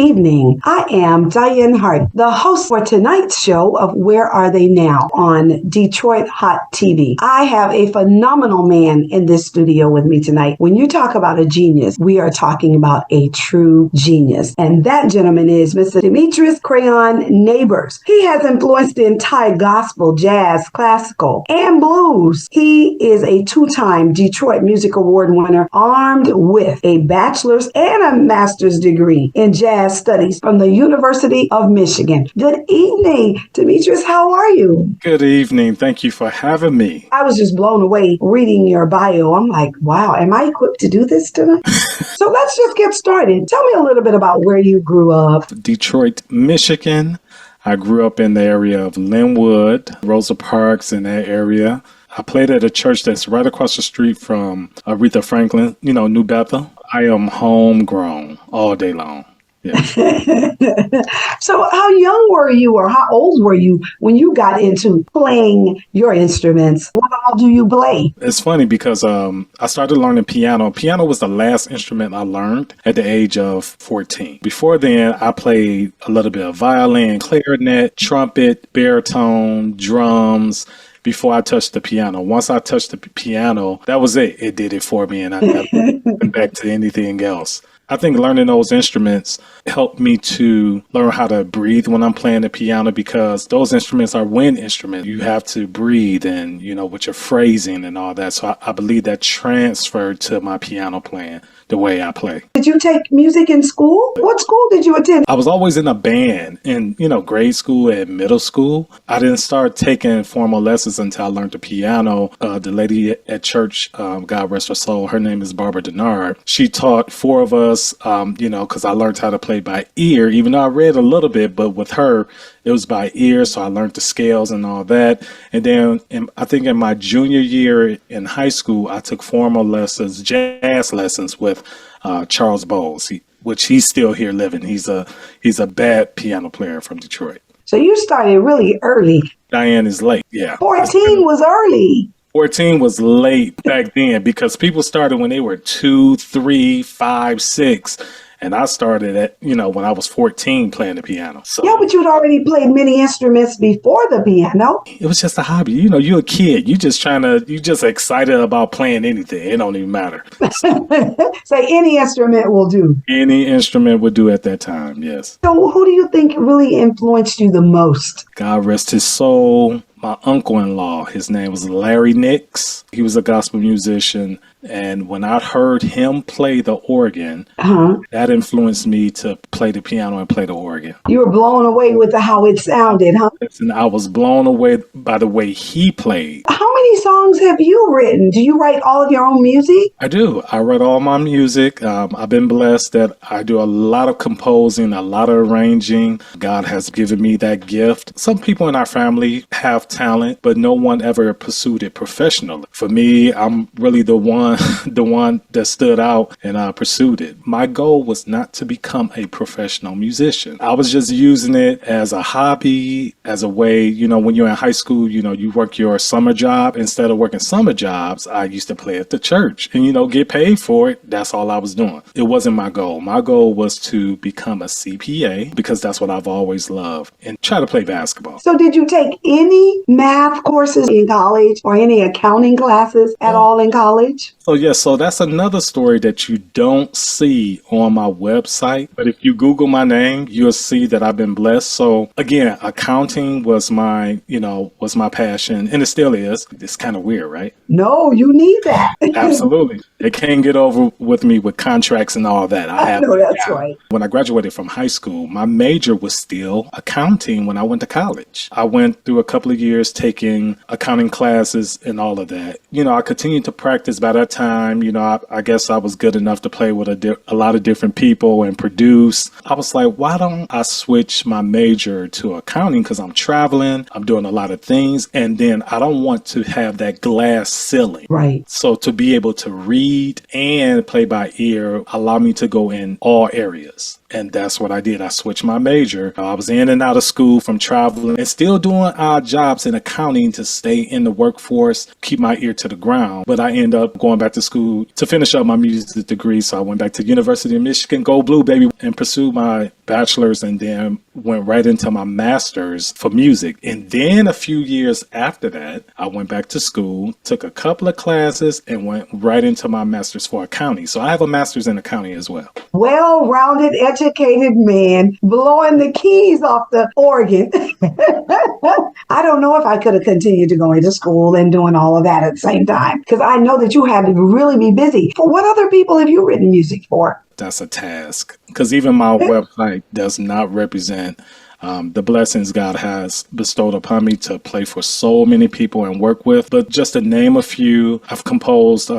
evening. I am Dianne Hart, the host for tonight's show of Where Are They Now on Detroit Hot TV. I have a phenomenal man in this studio with me tonight. When you talk about a genius, we are talking about a true genius. And that gentleman is Mr. Demetrious Nabors. He has influenced the entire gospel, jazz, classical, and blues. He is a two-time Detroit Music Award winner, armed with a bachelor's and a master's degree in jazz studies from the University of Michigan. Good evening, Demetrious. How are you? Good evening. Thank you for having me. I was just blown away reading your bio. I'm like, wow, am I equipped to do this tonight? So let's just get started. Tell me a little bit about where you grew up. Detroit, Michigan. I grew up in the area of Linwood, Rosa Parks, in that area. I played at a church that's right across the street from Aretha Franklin, New Bethel. I am homegrown all day long. Yeah. So how young were you or how old were you when you got into playing your instruments? What all do you play? It's funny because I started learning piano. Piano was the last instrument I learned at the age of 14. Before then, I played a little bit of violin, clarinet, trumpet, baritone, drums, before I touched the piano. Once I touched the piano, that was it. It did it for me, and I never went back to anything else. I think learning those instruments helped me to learn how to breathe when I'm playing the piano, because those instruments are wind instruments. You have to breathe and, with your phrasing and all that. So I believe that transferred to my piano playing, the way I play. Did you take music in school? What school did you attend? I was always in a band in, grade school and middle school. I didn't start taking formal lessons until I learned the piano. The lady at church, God rest her soul, her name is Barbara Denard. She taught four of us, because I learned how to play by ear, even though I read a little bit, but with her, it was by ear. So I learned the scales and all that. And then I think in my junior year in high school, I took formal lessons, jazz lessons with Charles Bowles, which he's still here living. He's a bad piano player from Detroit. So you started really early. Dianne is late. Yeah. 14 was early. 14 was late back then because people started when they were 2, 3, 5, 6. And I started at, when I was 14 playing the piano. So, yeah, but you'd already played many instruments before the piano. It was just a hobby. You're a kid. You just excited about playing anything. It don't even matter. Say any instrument will do. Any instrument would do at that time, yes. So who do you think really influenced you the most? God rest his soul. My uncle-in-law, his name was Larry Nix. He was a gospel musician. And when I heard him play the organ, that influenced me to play the piano and play the organ. You were blown away with how it sounded, huh? And I was blown away by the way he played. How many songs have you written? Do you write all of your own music? I do. I write all my music. I've been blessed that I do a lot of composing, a lot of arranging. God has given me that gift. Some people in our family have talent, but no one ever pursued it professionally. For me, I'm really the one that stood out and I pursued it. My goal was not to become a professional musician. I was just using it as a hobby, as a way, when you're in high school, you work your summer job. Instead of working summer jobs, I used to play at the church and, get paid for it. That's all I was doing. It wasn't my goal. My goal was to become a CPA because that's what I've always loved and try to play basketball. So did you take any math courses in college or any accounting classes at all in college? So that's another story that you don't see on my website. But if you Google my name, you'll see that I've been blessed. So again, accounting was my passion, and it still is. It's kind of weird, right? No, you need that. Absolutely. They can't get over with me with contracts and all that. I know that's right. When I graduated from high school, my major was still accounting when I went to college. I went through a couple of years taking accounting classes and all of that. I continued to practice. By that time, I guess I was good enough to play with a lot of different people and produce. I was like, why don't I switch my major to accounting? Because I'm traveling, I'm doing a lot of things, and then I don't want to have that glass ceiling. Right. So to be able to read and play by ear allow me to go in all areas. And that's what I did. I switched my major. I was in and out of school from traveling and still doing odd jobs in accounting to stay in the workforce, keep my ear to the ground. But I ended up going back to school to finish up my music degree. So I went back to the University of Michigan, go blue, baby, and pursued my bachelor's and then went right into my master's for music. And then a few years after that, I went back to school, took a couple of classes, and went right into my master's for accounting. So I have a master's in accounting as well. Well-rounded, educated man blowing the keys off the organ. I don't know if I could have continued to go into school and doing all of that at the same time, because I know that you had to really be busy. For what other people have you written music for? That's a task, because even my website does not represent the blessings God has bestowed upon me to play for so many people and work with. But just to name a few, I've composed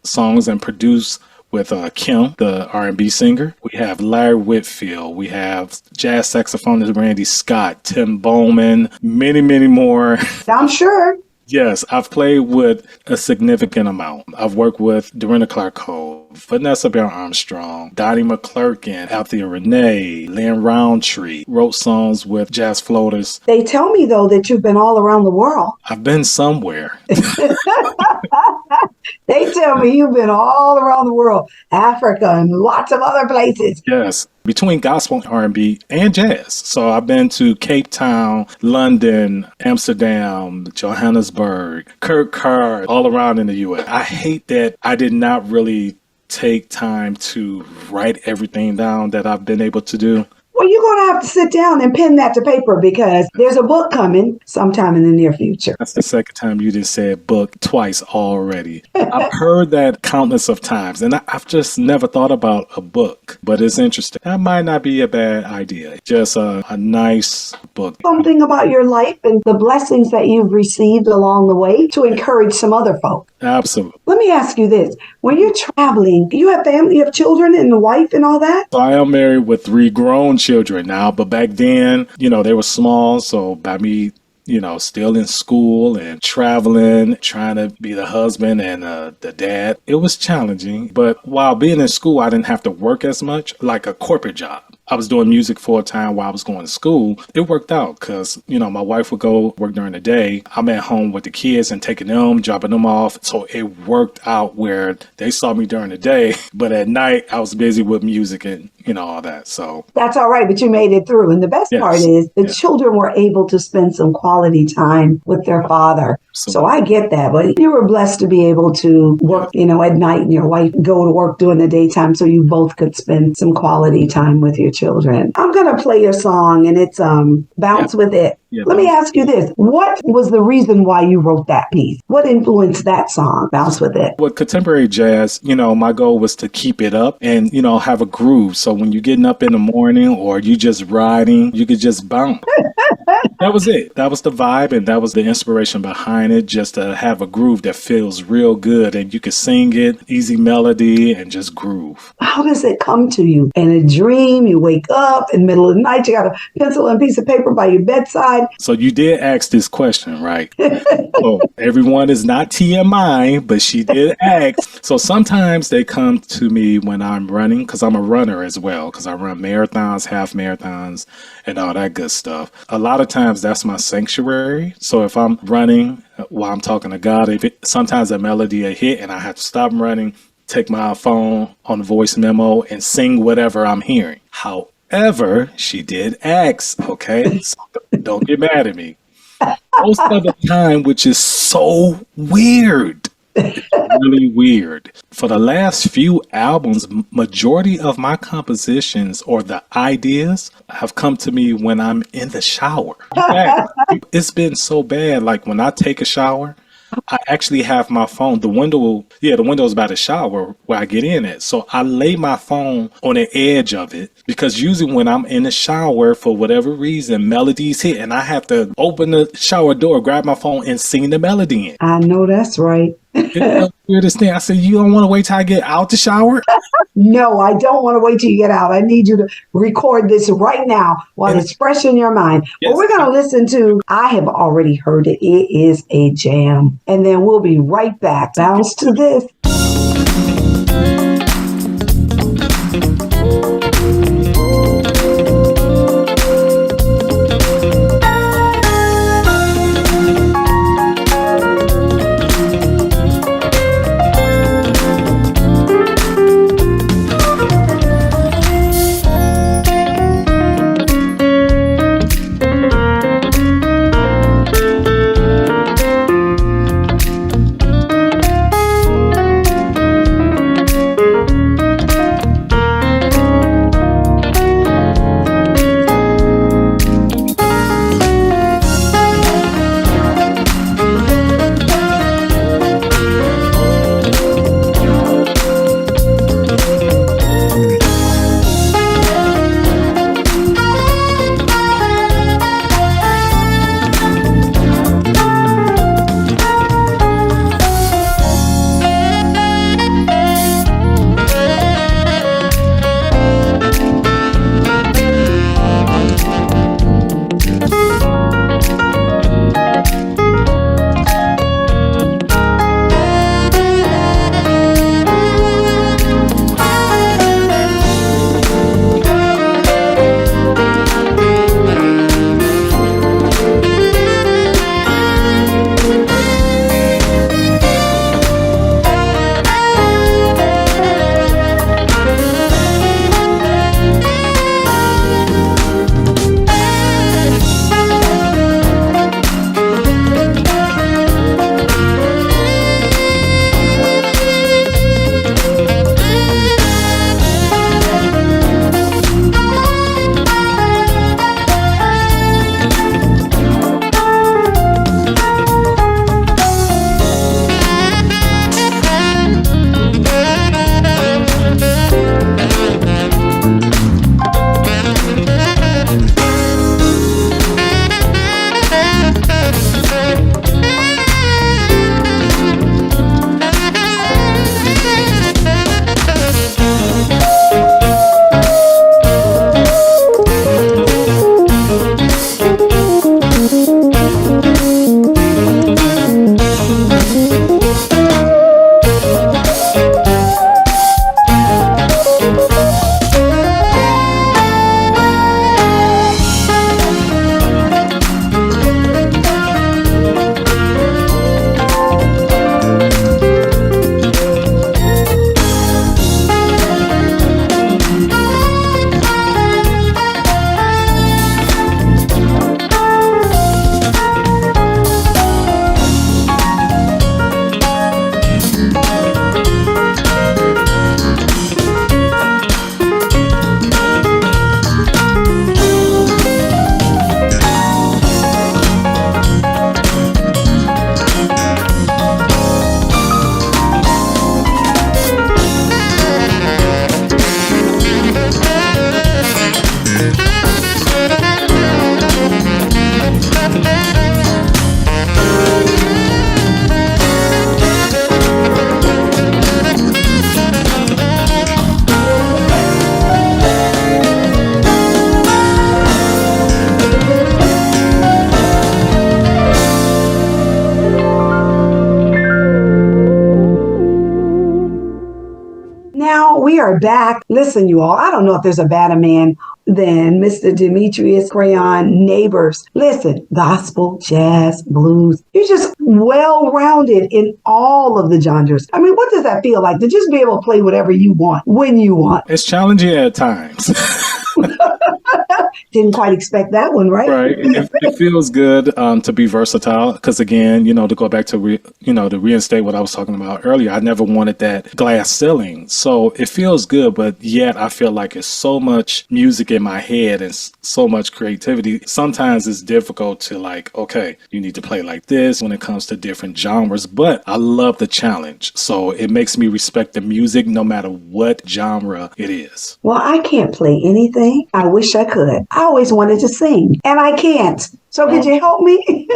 songs and produced with Kim, the R&B singer. We have Larry Whitfield. We have jazz saxophonist Randy Scott, Tim Bowman, many, many more. I'm sure. Yes, I've played with a significant amount. I've worked with Dorinda Clark Cole, Vanessa Bell Armstrong, Donnie McClurkin, Althea Renee, Lynn Roundtree, wrote songs with jazz floaters. They tell me, though, that you've been all around the world. I've been somewhere. They tell me you've been all around the world, Africa and lots of other places. Yes, between gospel, R&B, and jazz. So I've been to Cape Town, London, Amsterdam, Johannesburg, Kirk Carr, all around in the U.S. I hate that I did not really take time to write everything down that I've been able to do. Well, you're going to have to sit down and pen that to paper because there's a book coming sometime in the near future. That's the second time you just said book twice already. I've heard that countless of times, and I've just never thought about a book, but it's interesting. That might not be a bad idea. Just a nice book. Something about your life and the blessings that you've received along the way to encourage some other folk. Absolutely. Let me ask you this. When you're traveling, you have family, you have children and a wife and all that? So I am married with 3 grown children now, but back then, they were small. So by me, still in school and traveling, trying to be the husband and the dad, it was challenging. But while being in school, I didn't have to work as much like a corporate job. I was doing music full time while I was going to school. It worked out because, my wife would go work during the day. I'm at home with the kids and taking them, dropping them off. So it worked out where they saw me during the day, but at night I was busy with music and, all that. So that's all right, but you made it through. And the best part is the children were able to spend some quality time with their father. Absolutely. So I get that, but you were blessed to be able to work, at night and your wife go to work during the daytime so you both could spend some quality time with your children. I'm going to play your song and it's Bounce With It. Yeah, let me ask you this. What was the reason why you wrote that piece? What influenced that song, Bounce With It? With contemporary jazz, my goal was to keep it up and, have a groove. So when you're getting up in the morning or you just riding, you could just bounce. That was it. That was the vibe and that was the inspiration behind it, just to have a groove that feels real good and you could sing it, easy melody and just groove. How does it come to you? In a dream, you wake up in the middle of the night, you got a pencil and a piece of paper by your bedside. So you did ask this question, right? So everyone is not TMI, but she did ask. So sometimes they come to me when I'm running, because I'm a runner as well, because I run marathons, half marathons, and all that good stuff. A lot of times that's my sanctuary. So if I'm running while I'm talking to God, sometimes a melody will hit and I have to stop running, take my phone on voice memo and sing whatever I'm hearing. However, she did ask, okay? So don't get mad at me. Most of the time, which is so weird. It's really weird. For the last few albums, majority of my compositions or the ideas have come to me when I'm in the shower. In fact, it's been so bad. Like when I take a shower, I actually have my phone, the window is by the shower where I get in at. So I lay my phone on the edge of it because usually when I'm in the shower, for whatever reason, melodies hit and I have to open the shower door, grab my phone and sing the melody in. I know that's right. It's the weirdest thing. I said, you don't want to wait till I get out the shower? No, I don't want to wait till you get out. I need you to record this right now while it's fresh in your mind. Yes. Well, we're going to listen to, I have already heard it. It is a jam. And then we'll be right back. Bounce to this. are back. Listen, you all, I don't know if there's a better man than Mr. Demetrious Crayon Nabors. Listen, gospel, jazz, blues. You're just well-rounded in all of the genres. I mean, what does that feel like to just be able to play whatever you want, when you want? It's challenging at times. Didn't quite expect that one, right? Right. It feels good to be versatile because, again, to go back to, to reinstate what I was talking about earlier, I never wanted that glass ceiling. So it feels good, but yet I feel like it's so much music in my head and so much creativity. Sometimes it's difficult to okay, you need to play like this when it comes to different genres, but I love the challenge. So it makes me respect the music no matter what genre it is. Well, I can't play anything. I wish I could. I always wanted to sing, and I can't. So could you help me?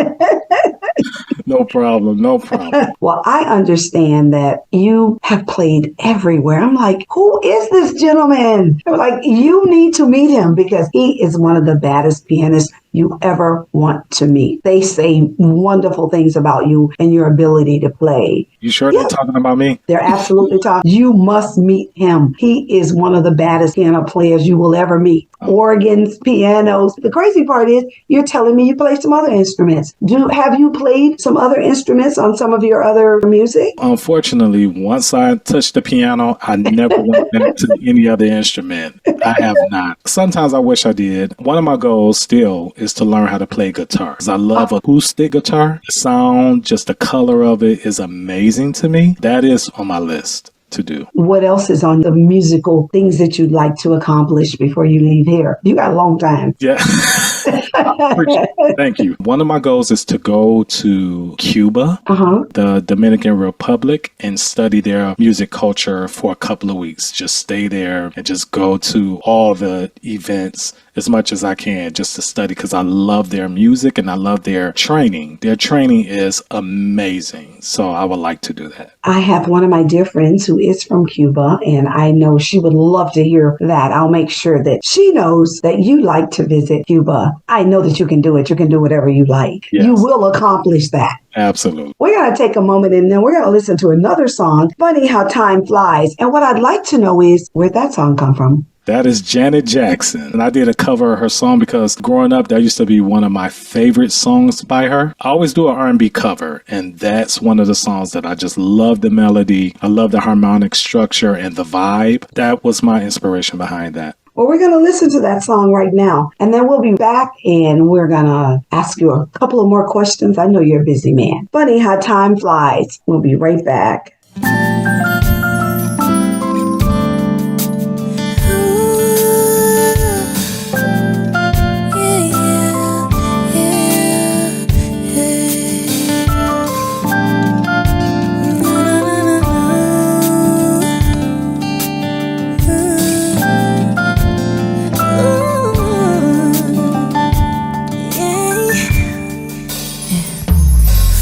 No problem. No problem. Well, I understand that you have played everywhere. I'm like, who is this gentleman? They were like, you need to meet him because he is one of the baddest pianists you ever want to meet. They say wonderful things about you and your ability to play. You sure they're talking about me? They're absolutely talking. You must meet him. He is one of the baddest piano players you will ever meet. Organs, pianos. The crazy part is you're telling me you play some other instruments. Have you played some other instruments on some of your other music? Unfortunately, once I touched the piano, I never went back to any other instrument. I have not. Sometimes I wish I did. One of my goals still is to learn how to play guitar. 'Cause I love acoustic guitar. The sound, just the color of it is amazing to me. That is on my list to do. What else is on the musical things that you'd like to accomplish before you leave here? You got a long time. Yeah. Thank you. One of my goals is to go to Cuba, the Dominican Republic, and study their music culture for a couple of weeks. Just stay there and just go to all the events as much as I can just to study because I love their music and I love their training. Their training is amazing. So I would like to do that. I have one of my dear friends who is from Cuba, and I know she would love to hear that. I'll make sure that she knows that you like to visit Cuba. I know that you can do it. You can do whatever you like. Yes. You will accomplish that. Absolutely. We're going to take a moment and then we're going to listen to another song, Funny How Time Flies. And what I'd like to know is, where'd that song come from? That is Janet Jackson. And I did a cover of her song because growing up, that used to be one of my favorite songs by her. I always do an R&B cover, and that's one of the songs that I just love the melody. I love the harmonic structure and the vibe. That was my inspiration behind that. Well, we're going to listen to that song right now, and then we'll be back, and we're going to ask you a couple of more questions. I know you're a busy man. Funny How Time Flies. We'll be right back.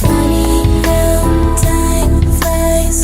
Funny how time flies.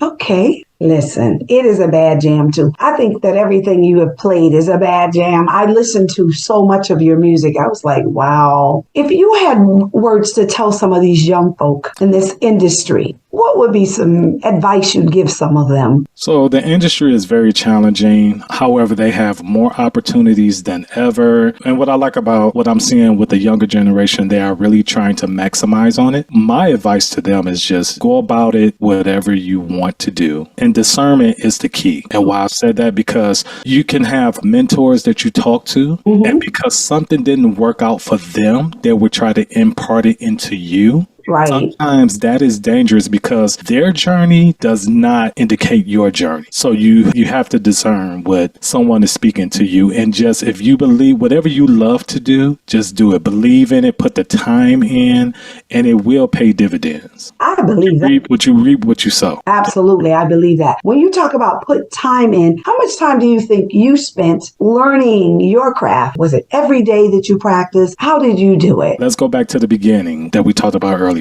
Okay. Listen, it is a bad jam too. I think that everything you have played is a bad jam. I listened to so much of your music. I was like, wow. If you had words to tell some of these young folk in this industry, what would be some advice you'd give some of them? So the industry is very challenging. However, they have more opportunities than ever. And what I like about what I'm seeing with the younger generation, they are really trying to maximize on it. My advice to them is just go about it whatever you want to do. And discernment is the key. And why I said that, because you can have mentors that you talk to, and because something didn't work out for them, they would try to impart it into you. Right. Sometimes that is dangerous because their journey does not indicate your journey. So you have to discern what someone is speaking to you. And just if you believe whatever you love to do, just do it. Believe in it, put the time in, and it will pay dividends. I believe that. You reap what you sow. Absolutely. I believe that. When you talk about put time in, how much time do you think you spent learning your craft? Was it every day that you practiced? How did you do it? Let's go back to the beginning that we talked about earlier.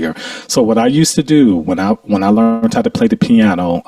So what I used to do when I learned how to play the piano,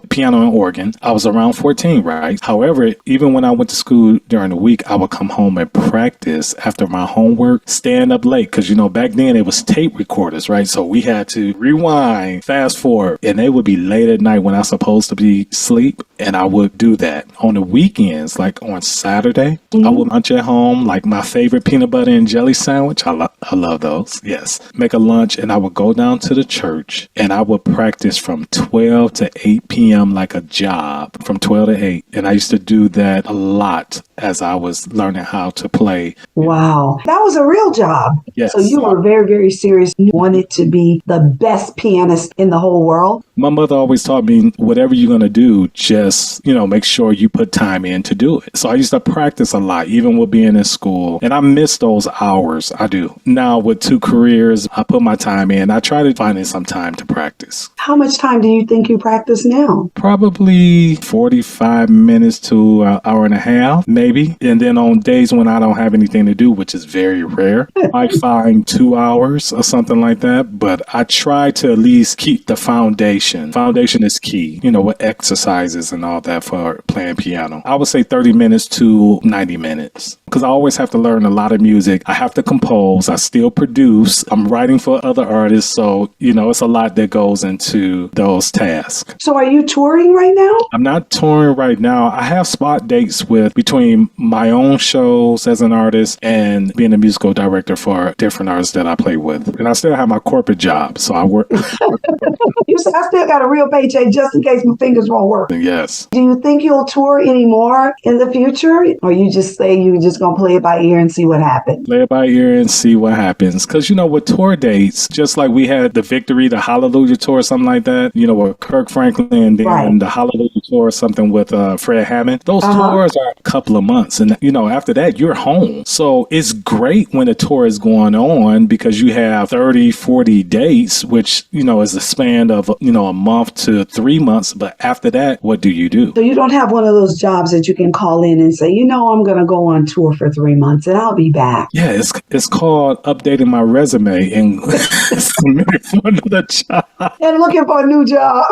piano and organ, I was around 14, right? However, even when I went to school during the week, I would come home and practice after my homework, stand up late. Because, back then it was tape recorders, right? So we had to rewind, fast forward, and they would be late at night when I was supposed to be asleep. And I would do that on the weekends, like on Saturday. I would lunch at home, like my favorite peanut butter and jelly sandwich. I love those. Yes. Make a lunch, and I would go down to the church and I would practice from 12 to 8 p.m. like a job, from 12 to 8. And I used to do that a lot as I was learning how to play. Wow. That was a real job. Yes. So you were very, very serious. You wanted to be the best pianist in the whole world. My mother always taught me, whatever you're going to do, just, make sure you put time in to do it. So I used to practice a lot, even with being in school. And I miss those hours. I do. Now with 2 careers, I put my time in. I try to find some time to practice. How much time do you think you practice now? Probably 45 minutes to an hour and a half, maybe. And then on days when I don't have anything to do, which is very rare, I find 2 hours or something like that. But I try to at least keep the foundation. Foundation is key, with exercises and all that for playing piano. I would say 30 minutes to 90 minutes. Because I always have to learn a lot of music. I have to compose. I still produce. I'm writing for other artists. So, it's a lot that goes into those tasks. So are you touring right now? I'm not touring right now. I have spot dates between my own shows as an artist and being a musical director for different artists that I play with. And I still have my corporate job. So I work. You said I still got a real paycheck just in case my fingers won't work. Yes. Do you think you'll tour anymore in the future? Or you just say you're just going to play it by ear and see what happens? Play it by ear and see what happens. Because, with tour dates, just like we had the Victory, the Hallelujah tour, something like that, with Kirk Franklin, and then the Hallelujah tour, something with Fred Hammond. Those tours are a couple of months. And, after that, you're home. So it's great when a tour is going on because you have 30, 40 dates, which, is a span of, a month to 3 months. But after that, what do you do? So you don't have one of those jobs that you can call in and say, I'm going to go on tour for 3 months and I'll be back. Yeah, it's called updating my resume and submitting for another job. And looking for a new job.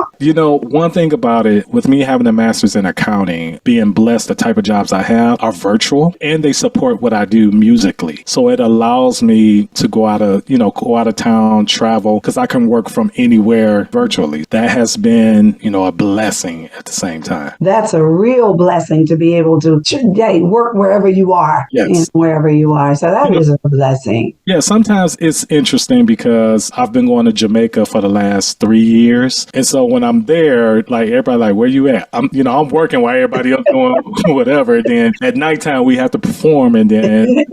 One thing about it, with me having a master's in accounting, being blessed, the type of jobs I have are virtual and they support what I do musically. So it allows me to go out of town, travel, because I can work from anywhere virtually. That has been, a blessing at the same time. That's a real blessing to be able to work wherever you are. Yes. Wherever you are. So that is a blessing. Yeah, sometimes it's interesting because I've been going to Jamaica for the last 3 years. And so when I'm there, like everybody like, where you at? I'm working while everybody else doing whatever. And then at nighttime we have to perform, and then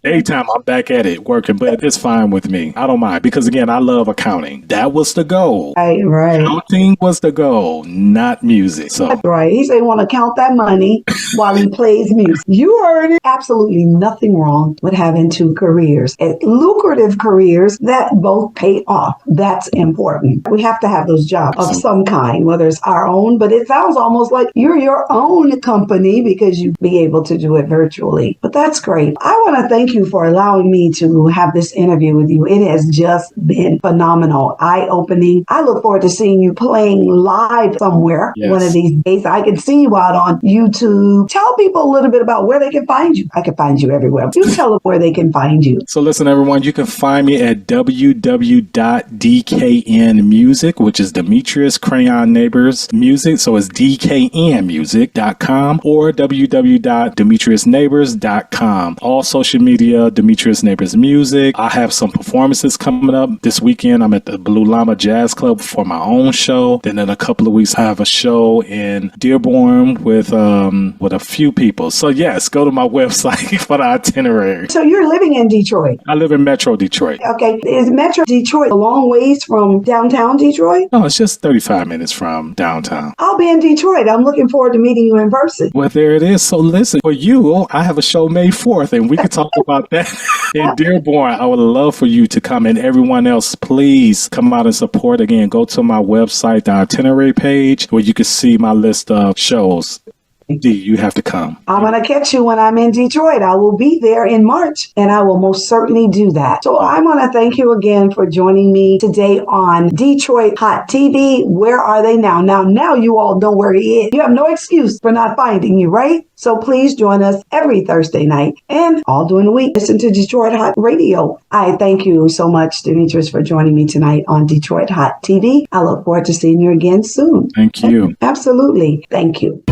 daytime I'm back at it working. But it's fine with me. I don't mind because again, I love accounting. That was the goal. Right. Accounting was the goal, not music. So that's right. He said he want to count that money while he plays music. You heard it. absolutely nothing wrong with having two careers, and lucrative careers that both pay off. That's important. We have to have those jobs of some kind, whether it's our own, but it sounds almost like you're your own company because you be able to do it virtually. But that's great. I want to thank you for allowing me to have this interview with you. It has just been phenomenal, eye-opening. I look forward to seeing you playing live somewhere one of these days. I can see you out on YouTube. Tell people a little bit about where they can find you. I can find you everywhere. You tell them where they can find you. So listen, everyone, you can find me at www.dknmusic, which is Demetrious Crayon Neighbors Music. So it's dknmusic.com or www.demetriousneighbors.com. All social media, Demetrious Neighbors Music. I have some performances coming up this weekend. I'm at the Blue Llama Jazz Club for my own show. Then in a couple of weeks, I have a show in Dearborn with a few people. So yes, go to my website for the itinerary. So you're living in Detroit? I live in Metro Detroit. Okay. Is Metro Detroit a long ways from downtown Detroit? No, it's just 35 minutes from downtown. I'll be in Detroit. I'm looking forward to meeting you in person. Well, there it is. So listen, for you, I have a show May 4th, and we can talk about that in Dearborn. I would love for you to come, and everyone else, please come out and support. Again, go to my website, the itinerary page, where you can see my list of shows. You have to come. I'm going to catch you when I'm in Detroit. I will be there in March, and I will most certainly do that. So I want to thank you again for joining me today on Detroit Hot TV. Where are they now? Now you all know where he is. You have no excuse for not finding you, right? So please join us every Thursday night and all during the week. Listen to Detroit Hot Radio. I thank you so much, Demetrious, for joining me tonight on Detroit Hot TV. I look forward to seeing you again soon. Thank you. Absolutely. Thank you.